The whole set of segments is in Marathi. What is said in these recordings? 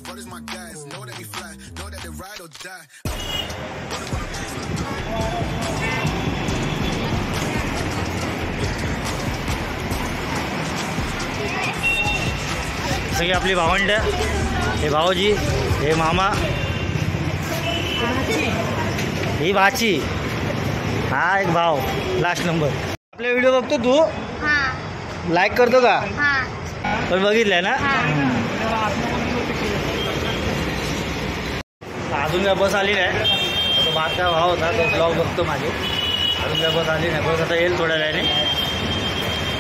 brothers my guys. Know that we fly, know that they ride or die. सगळी आपली भावंड, हे भाऊजी, हे मामा, ही भाची, हा एक भाव लास्ट नंबर. आपले व्हिडिओ बघतो तू? लाईक करतो का? पण बघितलंय ना? अजून काय बस आली नाही. तो बारका भाव होता, तो ब्लॉग बघतो माझे. अजून काय बस आली नाही. बस आता येईल थोड्या वेळाने,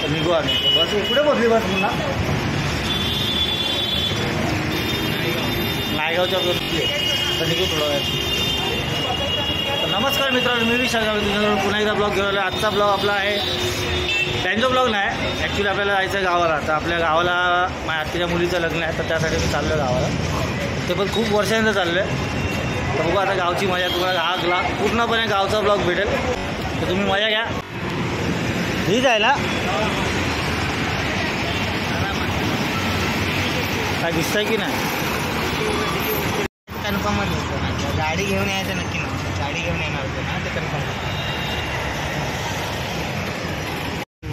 तर निघू आम्ही. बस कुठे बसली बस पुन्हा? नायगावच्या बसली, तर निघू थोडा वेळ. नमस्कार मित्रांनो, मी विशाखा तुझ्याजवळ पुन्हा एकदा ब्लॉग घेऊन आलो. आजचा ब्लॉग आपला आहे त्यांचा ब्लॉग नाही, ॲक्च्युली आपल्याला जायचं आहे गावाला. तर आपल्या गावाला माझ्या आत्तीच्या मुलीचं लग्न आहे, तर त्यासाठी मी चाललो गावाला. ते पण खूप वर्षांचं चाललं आहे. तर बघू आता गावची मजा तुम्हाला हा पूर्णपणे गावचा ब्लॉग भेटेल, तर तुम्ही मजा घ्या. ठीक आहे ना? काय दिसतंय की नाही? कन्फर्मच होतं. गाडी घेऊन यायचं नक्की ना, गाडी घेऊन येणार होतं ना, ते कन्फर्म.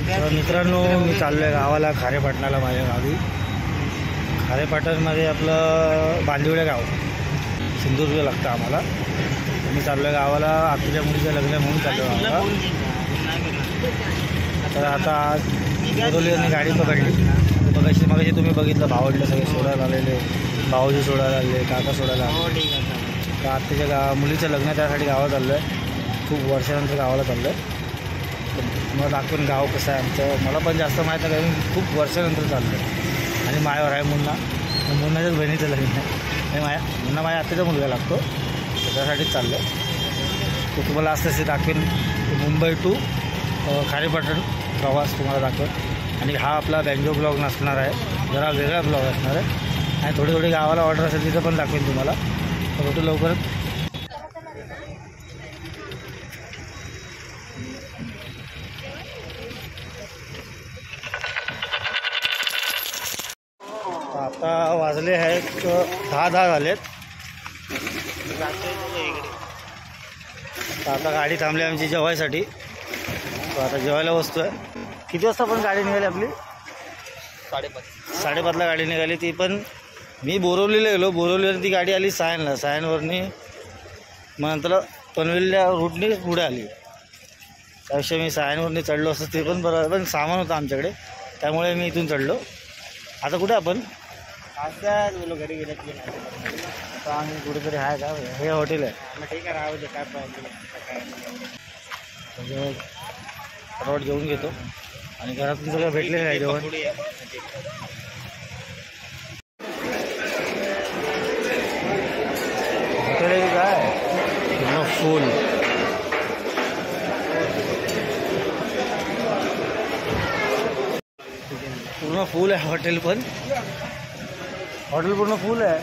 तर मित्रांनो, मी चाललो आहे गावाला, खारेपाटणाला, माझ्या गावी. खारेपाटणमध्ये आपलं बांदिवडे गाव, सिंधुदुर्ग लागतं आम्हाला. मी चाललो आहे गावाला, आत्तीच्या मुलीचं लग्न म्हणून चाललो आहे गावाला. तर आता आज बोरवलीवरनी गाडी पकडली. मगाशी तुम्ही बघितलं, भावडले सगळे सोडायला आलेले, भाऊजी सोडायला आले, काका सोडायला आले. तर आत्तीच्या मुलीचं लग्न त्यासाठी गावात चाललं आहे. खूप वर्षानंतर गावाला चाललं आहे. मला दाखवून गाव कसं आहे आमचं. मला पण जास्त माहीत नाही, कारण खूप वर्षानंतर चाललं आहे. आणि माझ्यावर आहे मुन्नाच्याच बहिणीचं लग्न आहे. मुन्ना माझ्या आत्तीचा मुलगा लागतो, त्याच्यासाठीच चाललं आहे. तर तुम्हाला असं असे दाखवेन मुंबई टू खारेपाटण प्रवास तुम्हाला दाखवेन. आणि हा आपला बँजो ब्लॉग नसणार आहे, जरा वेगळा ब्लॉग असणार आहे. आणि थोडी गावाला ऑर्डर असेल तिथं पण दाखवेन तुम्हाला. तर भेटू लवकरच. आता वाजले आहेत 10 झालेत. तर आता गाडी थांबली आमची जेवायसाठी. तर आता जेवायला बसतो आहे. किती वाजता पण गाडी निघाली आपली? 5:30ला गाडी निघाली. ती पण मी बोरवलीला गेलो, बोरवलीवर ती गाडी आली सायनवरनी. मग नंतर पनवेलच्या रूटनी पुढे आली. त्याविषयी मी सायनवरनी चढलो असतं ते पण बरं, पण सामान होतं आमच्याकडे, त्यामुळे मी इथून चढलो. आता कुठे आपण? आता बोलो घरी गेलं की आता आम्ही कुठेतरी आहे का? हे हॉटेल आहे. मग ठीक आहे, राहू दे. काय पाहिजे रोड जेवून घेतो. आणि घरातून सगळं भेटलेलं आहे जेवण. हॉटेल आहे काय पूर्ण फुल. पूर्ण फुल आहे हॉटेल, पण हॉटेल पूर्ण फुल आहे.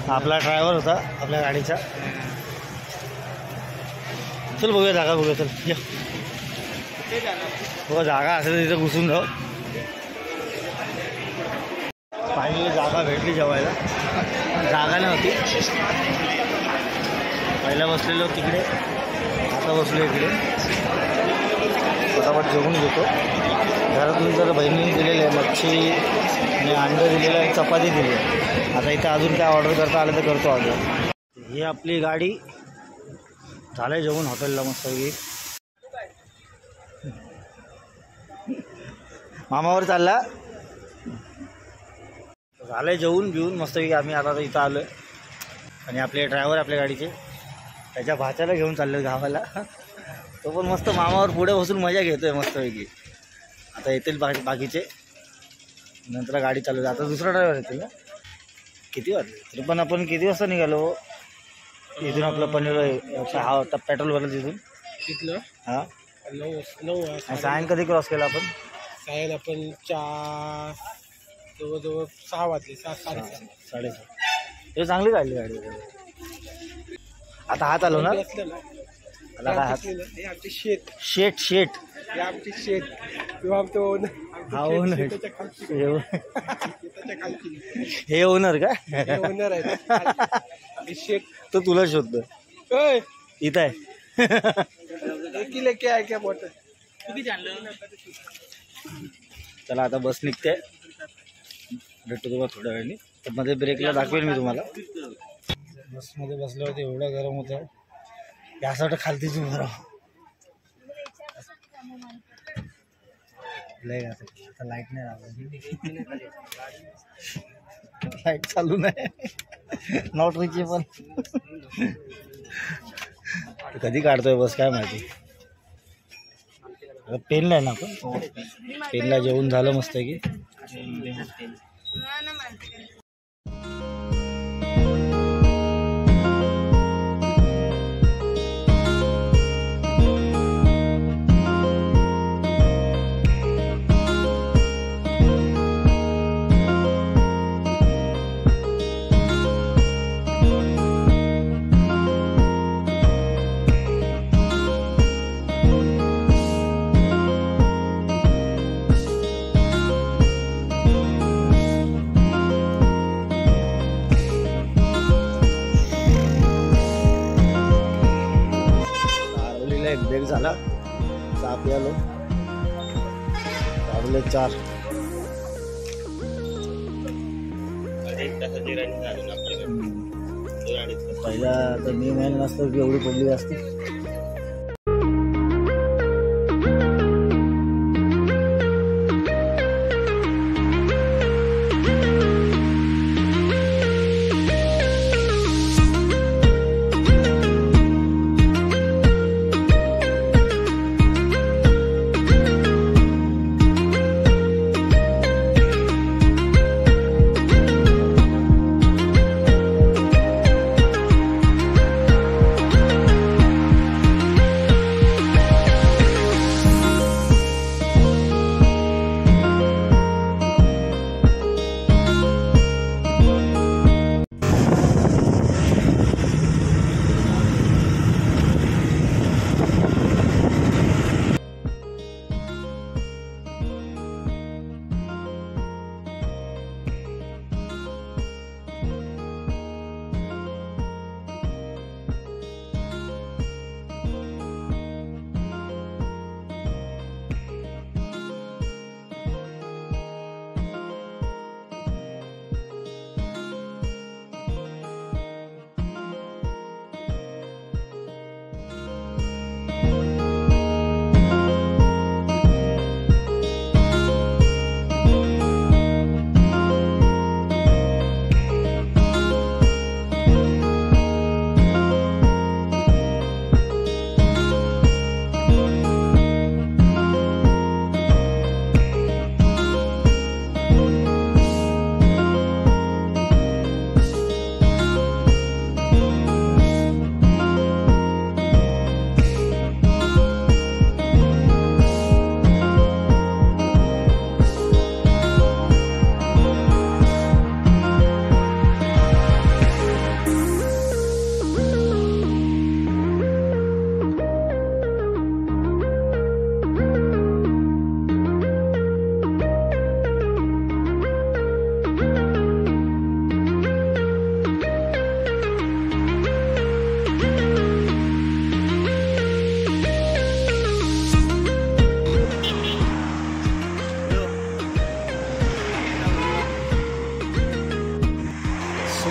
आपला ड्रायव्हर होता आपल्या गाडीचा. चल बघूया जागा, बघूया. चल या बघा, जागा असेल तिथं घुसून जाऊ. फायनली जागा भेटली जेवायला. जागा नव्हती, पहिला बसलेलो तिकडे, आता बसलो इकडे. फटाफट जेवून घेतो. घरातून जर बहिणीने दिलेलं आहे मच्छी आणि अंडं दिलेलं आहे, चपाती दिली आहे. आता इथं अजून काय ऑर्डर करता आलं तर करतो ऑर्डर. ही आपली गाडी झालं जेवून हॉटेलला मस्तपैकी. मामावर चालला. झालं जेवून घेऊन मस्तपैकी आम्ही आता इथं आलो आहे. आणि आपले ड्रायव्हर आपल्या गाडीचे त्याच्या भाच्याला घेऊन चाललो गावाला. तो पण मस्त मामावर पुढे बसून मजा घेतोय मस्तपैकी. आता येतील बाकीचे, नंतर गाडी चालू. आता दुसरा ड्रायव्हर येतील ना. किती वाजले तरी पण आपण किती वाजता निघालो इथून? आपलं पनवेल हा पेट्रोल भरलं तिथून. हां 9. सायन कधी क्रॉस केला आपण? सायन आपण जवळजवळ 6 वाजले. 7:30. हे चांगली काढली गाडी. आता हात आलो ना. आता काय हात? आमचे शेट शेट हे आमचे शेट किंवा तो हा ओनर हे ओनर का ओनर आहे तो तुला शोधतो इथं आहे लेके आहे क्या बॉटल चला आता बस निघते भेटतो तुम्हाला थोड्या वेळाने तर मध्ये ब्रेकला दाखवेल मी तुम्हाला बसमध्ये बसल्यावरती एवढं गरम होतं यासाठी खालतीच उभं राहू आता लाईट नाही राहिलं लाईट चालू नाही नॉट रिचेबल कधी काढतोय बस काय माहिती पेनला आहे ना आपण पेनला जेवण झालं मस्त की ब्रेक झाला चहा प्यालो वाजले 4 पहिला तर मी महिना नसतो की एवढी पडली असती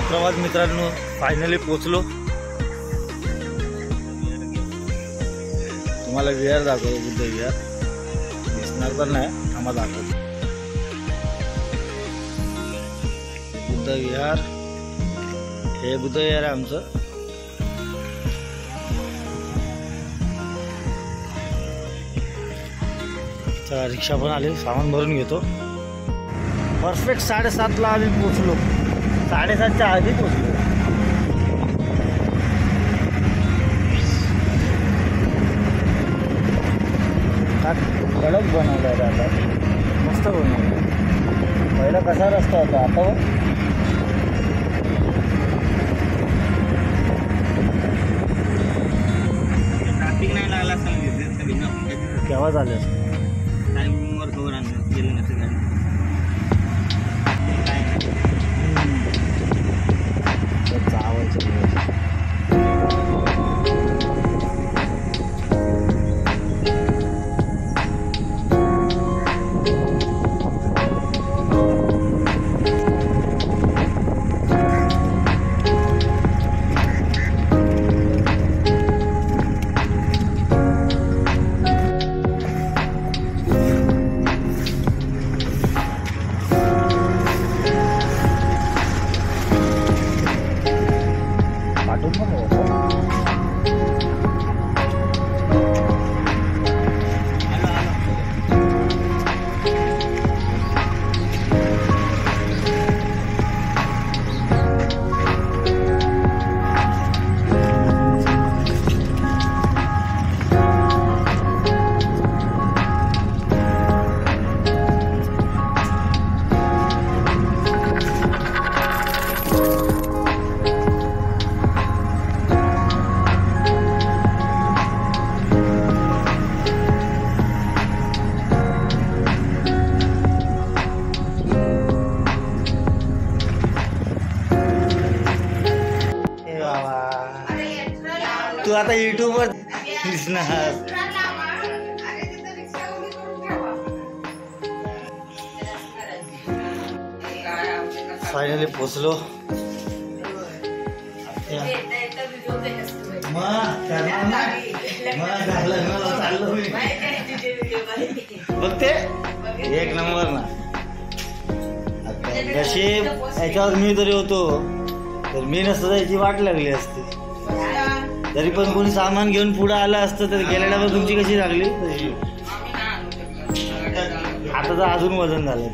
प्रवास मित्रांनो फायनली पोचलो तुम्हाला विहार दाखवतो बुद्ध विहार दिसणार तर नाही थांबा दाखवतो बुद्ध विहार हे बुद्ध विहार आहे आमचं चला रिक्षा पण आली सामान भरून घेतो परफेक्ट 7:30ला आम्ही पोचलो 7:30च्या आधी पोचलो कडक बनवला आहे आता मस्त बनवलं पहिला कसा रस्ता होता आता ट्रॅफिक नाही लागला असेल केव्हा झाले टाइमवर कवर आणलं गेलं नसेल आता युट्यूबवर दिसणार. फायनली पोचलो. बघते एक नंबर ना. नशीब याच्यावर मी तरी होतो तर मी नसतं त्याची वाट लागली असती. तरी पण कोणी सामान घेऊन पुढे आलं असतं तर गेल्या पण तुमची कशी लागली तशी. आता तर अजून वजन झालं.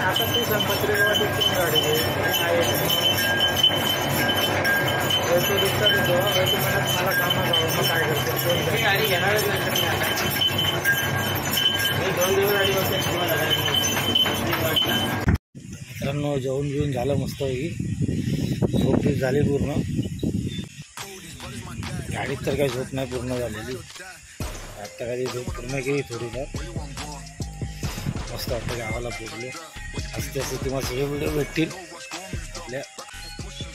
आता ती संपत्रीवादी गाडी दिसतात येतो मला कामात जावं मग काय करतो गाडी घेणारच नाही. 2 दिवस गाडी बघते. मित्रांनो जेवण घेऊन झालं मस्त झोप झाली पूर्ण. गाडीत तर काही झोप नाही पूर्ण झालेली. आत्ता काही झोप पूर्ण केली थोडीफार. मस्त वाटतं गावाला पोचलो. असते असते तुम्हाला सगळे व्हिडिओ भेटतील आपल्या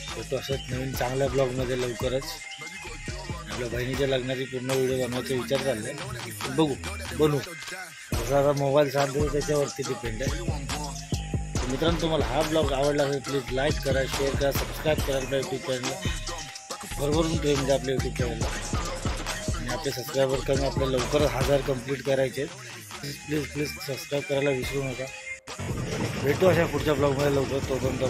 फोटो असत नवीन चांगल्या ब्लॉगमध्ये लवकरच. आपल्या बहिणीच्या लग्नाची पूर्ण व्हिडिओ बनवायचा विचार चालला आहे. बनवू जसा आता मोबाईल साथ देतो त्याच्यावरती डिपेंड आहे. तर मित्रांनो तुम्हाला हा ब्लॉग आवडला असेल प्लीज लाईक करा, शेअर करा, सबस्क्राईब करा आपल्या यूट्यूब चॅनलला. भरभरून प्रेम द्या आपल्या यूट्यूब चॅनलला. आणि आपले सबस्क्रायबर करून आपल्याला लवकरच 1000 कंप्लीट करायचे. प्लीज सबस्क्राईब करायला विसरू नका. भेटू अशा पुढच्या ब्लॉगमध्ये लवकर. तोपर्यंत